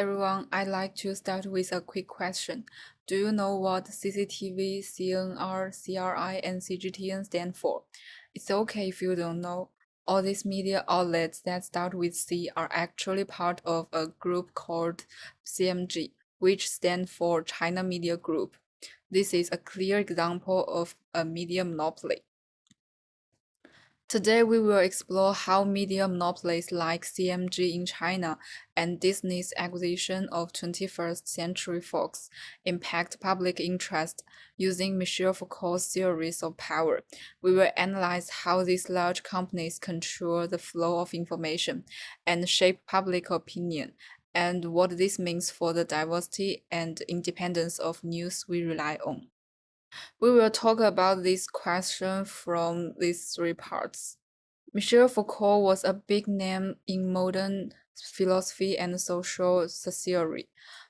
everyone. I'd like to start with a quick question. Do you know what CCTV, CNR, CRI, and CGTN stand for? It's okay if you don't know. All these media outlets that start with C are actually part of a group called CMG, which stands for China Media Group. This is a clear example of a media monopoly. Today, we will explore how media monopolies like CMG in China and Disney's acquisition of 21st Century Fox impact public interest. Using Michel Foucault's theories of power, we will analyze how these large companies control the flow of information and shape public opinion, and what this means for the diversity and independence of news we rely on. We will talk about this question from these three parts. Michel Foucault was a big name in modern philosophy and social theory.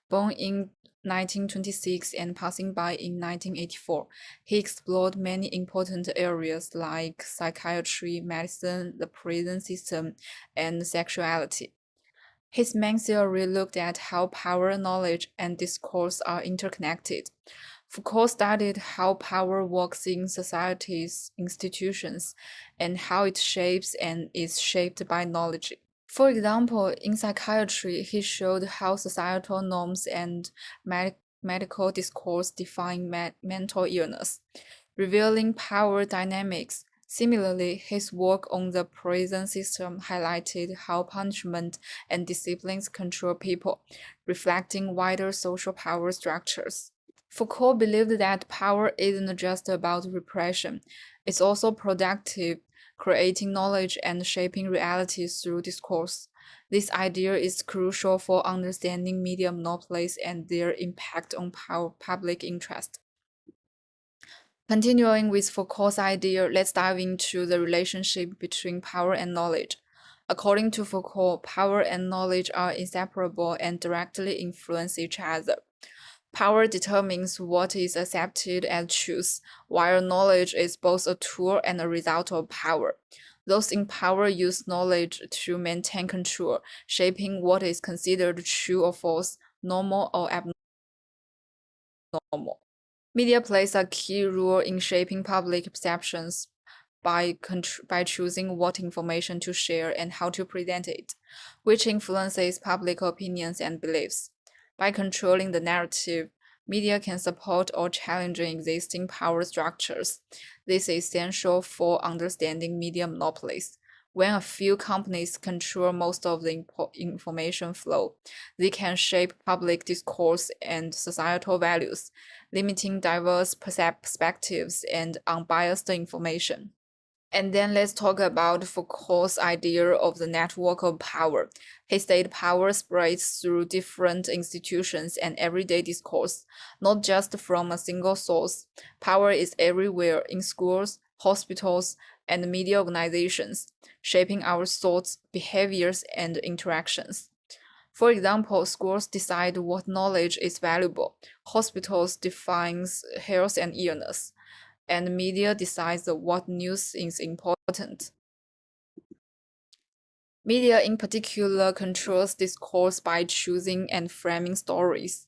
Born in 1926 and passing by in 1984, he explored many important areas like psychiatry, medicine, the prison system, and sexuality. His main theory looked at how power, knowledge, and discourse are interconnected. Foucault studied how power works in society's institutions and how it shapes and is shaped by knowledge. For example, in psychiatry, he showed how societal norms and medical discourse define mental illness, revealing power dynamics. Similarly, his work on the prison system highlighted how punishment and disciplines control people, reflecting wider social power structures. Foucault believed that power isn't just about repression, it's also productive, creating knowledge and shaping reality through discourse. This idea is crucial for understanding media monopolies and their impact on public interest. Continuing with Foucault's idea, let's dive into the relationship between power and knowledge. According to Foucault, power and knowledge are inseparable and directly influence each other. Power determines what is accepted as truth, while knowledge is both a tool and a result of power. Those in power use knowledge to maintain control, shaping what is considered true or false, normal or abnormal. Media plays a key role in shaping public perceptions by choosing what information to share and how to present it, which influences public opinions and beliefs. By controlling the narrative, media can support or challenge existing power structures. This is essential for understanding media monopolies. When a few companies control most of the information flow, they can shape public discourse and societal values, limiting diverse perspectives and unbiased information. And then let's talk about Foucault's idea of the network of power. He said power spreads through different institutions and everyday discourse, not just from a single source. Power is everywhere in schools, hospitals, and media organizations, shaping our thoughts, behaviors, and interactions. For example, schools decide what knowledge is valuable, hospitals defines health and illness, and media decides what news is important. Media in particular controls discourse by choosing and framing stories,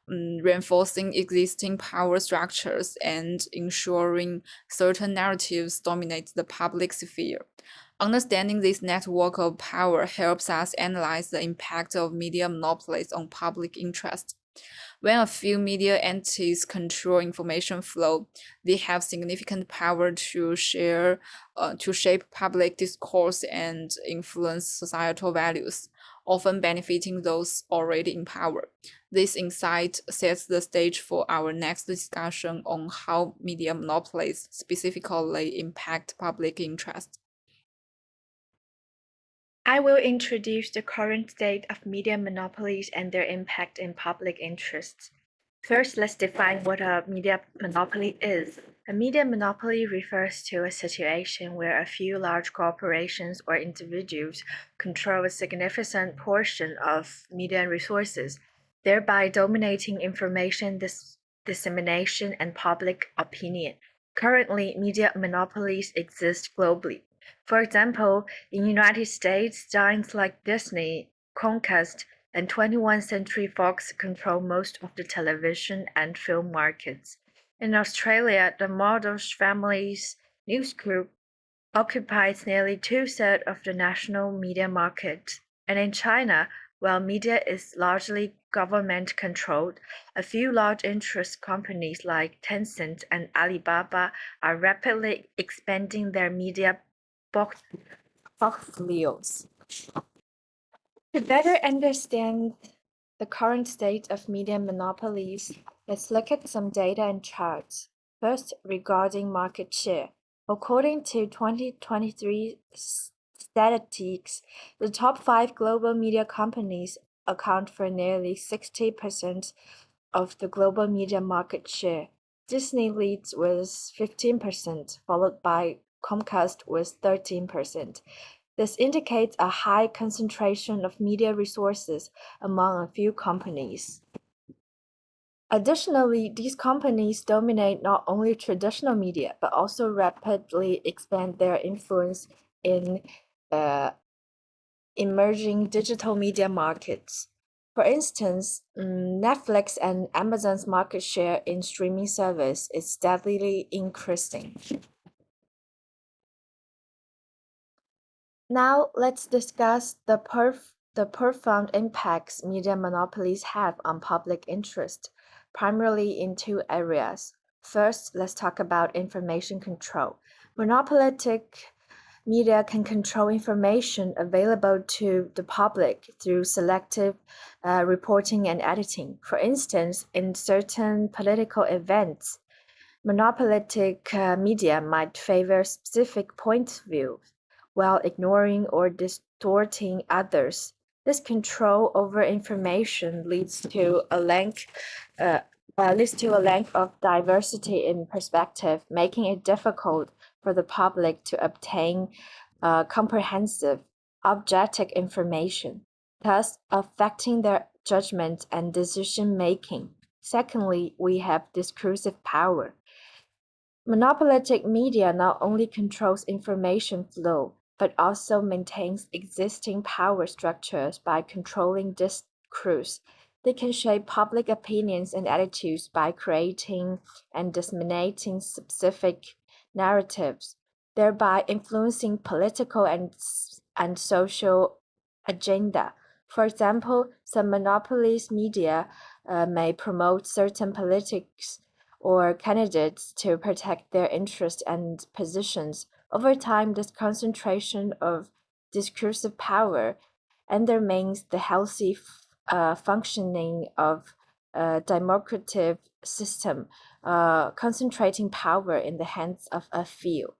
reinforcing existing power structures, and ensuring certain narratives dominate the public sphere. Understanding this network of power helps us analyze the impact of media monopolies on public interest. When a few media entities control information flow, they have significant power to shape public discourse and influence societal values, often benefiting those already in power. This insight sets the stage for our next discussion on how media monopolies specifically impact public interest. I will introduce the current state of media monopolies and their impact in public interests. First, let's define what a media monopoly is. A media monopoly refers to a situation where a few large corporations or individuals control a significant portion of media resources, thereby dominating information dissemination and public opinion. Currently, media monopolies exist globally. For example, in the United States, giants like Disney, Comcast, and 21st Century Fox control most of the television and film markets. In Australia, the Murdoch family's News Group occupies nearly two-thirds of the national media market. And in China, while media is largely government-controlled, a few large interest companies like Tencent and Alibaba are rapidly expanding their media portfolios. To better understand the current state of media monopolies, let's look at some data and charts. First, regarding market share. According to 2023 statistics, the top 5 global media companies account for nearly 60% of the global media market share. Disney leads with 15%, followed by Comcast with 13%. This indicates a high concentration of media resources among a few companies. Additionally, these companies dominate not only traditional media, but also rapidly expand their influence in emerging digital media markets. For instance, Netflix and Amazon's market share in streaming service is steadily increasing. Now let's discuss the profound impacts media monopolies have on public interest, primarily in two areas. First, let's talk about information control. Monopolistic media can control information available to the public through selective reporting and editing. For instance, in certain political events, monopolistic media might favor specific point of view while ignoring or distorting others. This control over information leads to a lack of diversity in perspective, making it difficult for the public to obtain comprehensive, objective information, thus affecting their judgment and decision making. Secondly, we have discursive power. Monopolistic media not only controls information flow, but also maintains existing power structures by controlling discourse. They can shape public opinions and attitudes by creating and disseminating specific narratives, thereby influencing political and social agenda. For example, some monopolies media may promote certain politics or candidates to protect their interests and positions. Over time, this concentration of discursive power undermines the healthy functioning of a democratic system, concentrating power in the hands of a few.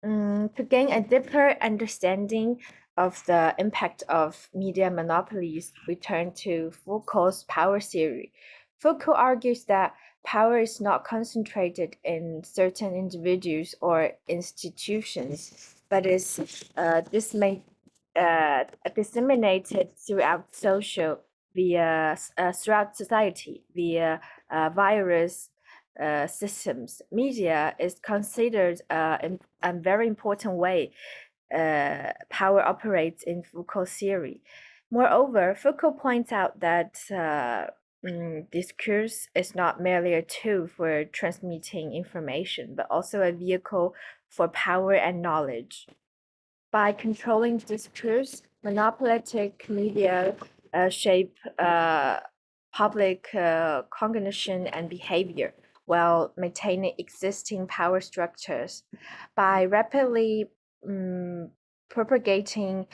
To gain a deeper understanding of the impact of media monopolies, we turn to Foucault's power theory. Foucault argues that power is not concentrated in certain individuals or institutions, but is disseminated throughout throughout society via various systems. Media is considered a very important way power operates in Foucault's theory. Moreover, Foucault points out that discourse is not merely a tool for transmitting information, but also a vehicle for power and knowledge. By controlling discourse, monopolistic media shape public cognition and behavior while maintaining existing power structures. By rapidly propagating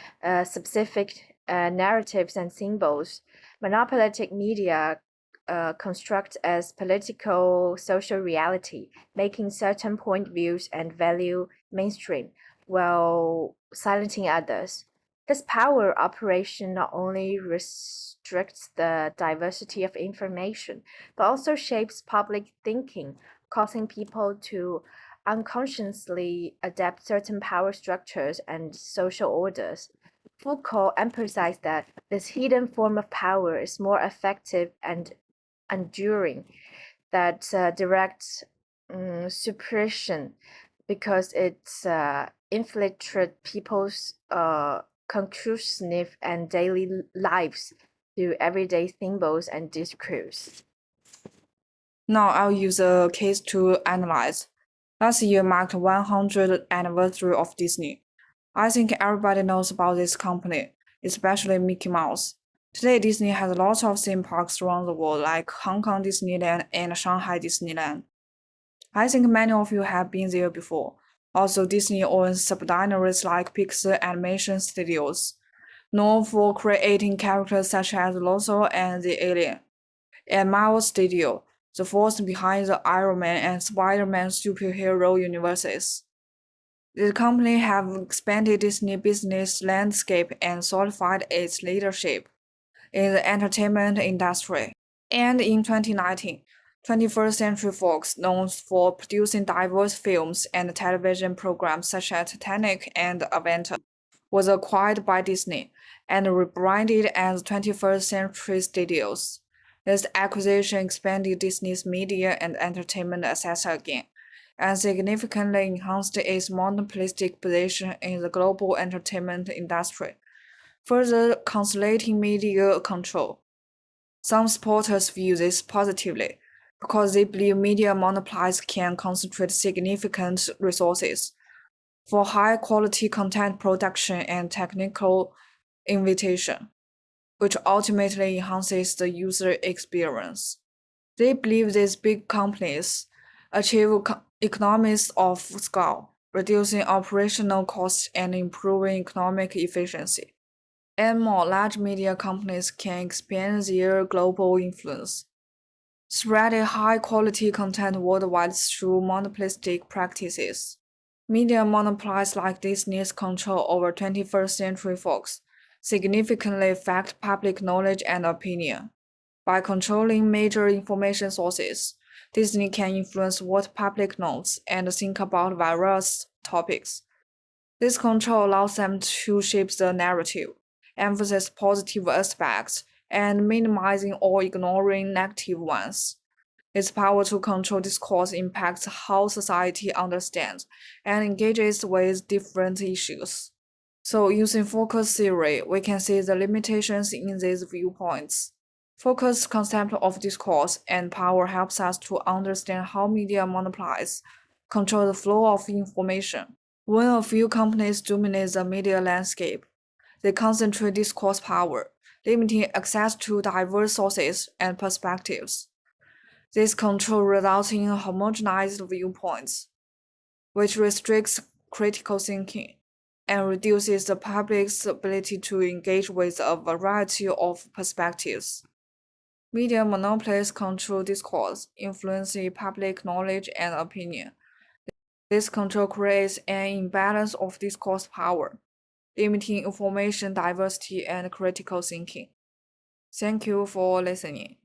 specific narratives and symbols, monopolistic media construct as political social reality, making certain point views and value mainstream while silencing others. This power operation not only restricts the diversity of information, but also shapes public thinking, causing people to unconsciously adapt certain power structures and social orders. Foucault emphasized that this hidden form of power is more effective and enduring than direct suppression because it infiltrates people's consciousness and daily lives through everyday symbols and discourse. Now I'll use a case to analyze. Last year marked 100th anniversary of Disney. I think everybody knows about this company, especially Mickey Mouse. Today, Disney has lots of theme parks around the world, like Hong Kong Disneyland and Shanghai Disneyland. I think many of you have been there before. Also, Disney owns subsidiaries like Pixar Animation Studios, known for creating characters such as Lotso and the Alien, and Marvel Studio, the force behind the Iron Man and Spider-Man superhero universes. The company have expanded Disney business landscape and solidified its leadership in the entertainment industry. And in 2019, 21st Century Fox, known for producing diverse films and television programs such as Titanic and Avatar, was acquired by Disney and rebranded as 21st Century Studios. This acquisition expanded Disney's media and entertainment assets again, and significantly enhanced its monopolistic position in the global entertainment industry, further consolidating media control. Some supporters view this positively because they believe media monopolies can concentrate significant resources for high-quality content production and technical innovation, which ultimately enhances the user experience. They believe these big companies achieve economies of scale, reducing operational costs and improving economic efficiency. And more large media companies can expand their global influence, spreading high-quality content worldwide through monopolistic practices. Media monopolies like Disney's control over 21st Century Fox significantly affect public knowledge and opinion. By controlling major information sources, Disney can influence what public knows and think about various topics. This control allows them to shape the narrative, emphasize positive aspects, and minimizing or ignoring negative ones. Its power to control discourse impacts how society understands and engages with different issues. So, using focus theory, we can see the limitations in these viewpoints. Focus concept of discourse and power helps us to understand how media monopolies control the flow of information. When a few companies dominate the media landscape, they concentrate discourse power, limiting access to diverse sources and perspectives. This control results in homogenized viewpoints, which restricts critical thinking and reduces the public's ability to engage with a variety of perspectives. Media monopolies control discourse, influencing public knowledge and opinion. This control creates an imbalance of discourse power, limiting information diversity and critical thinking. Thank you for listening.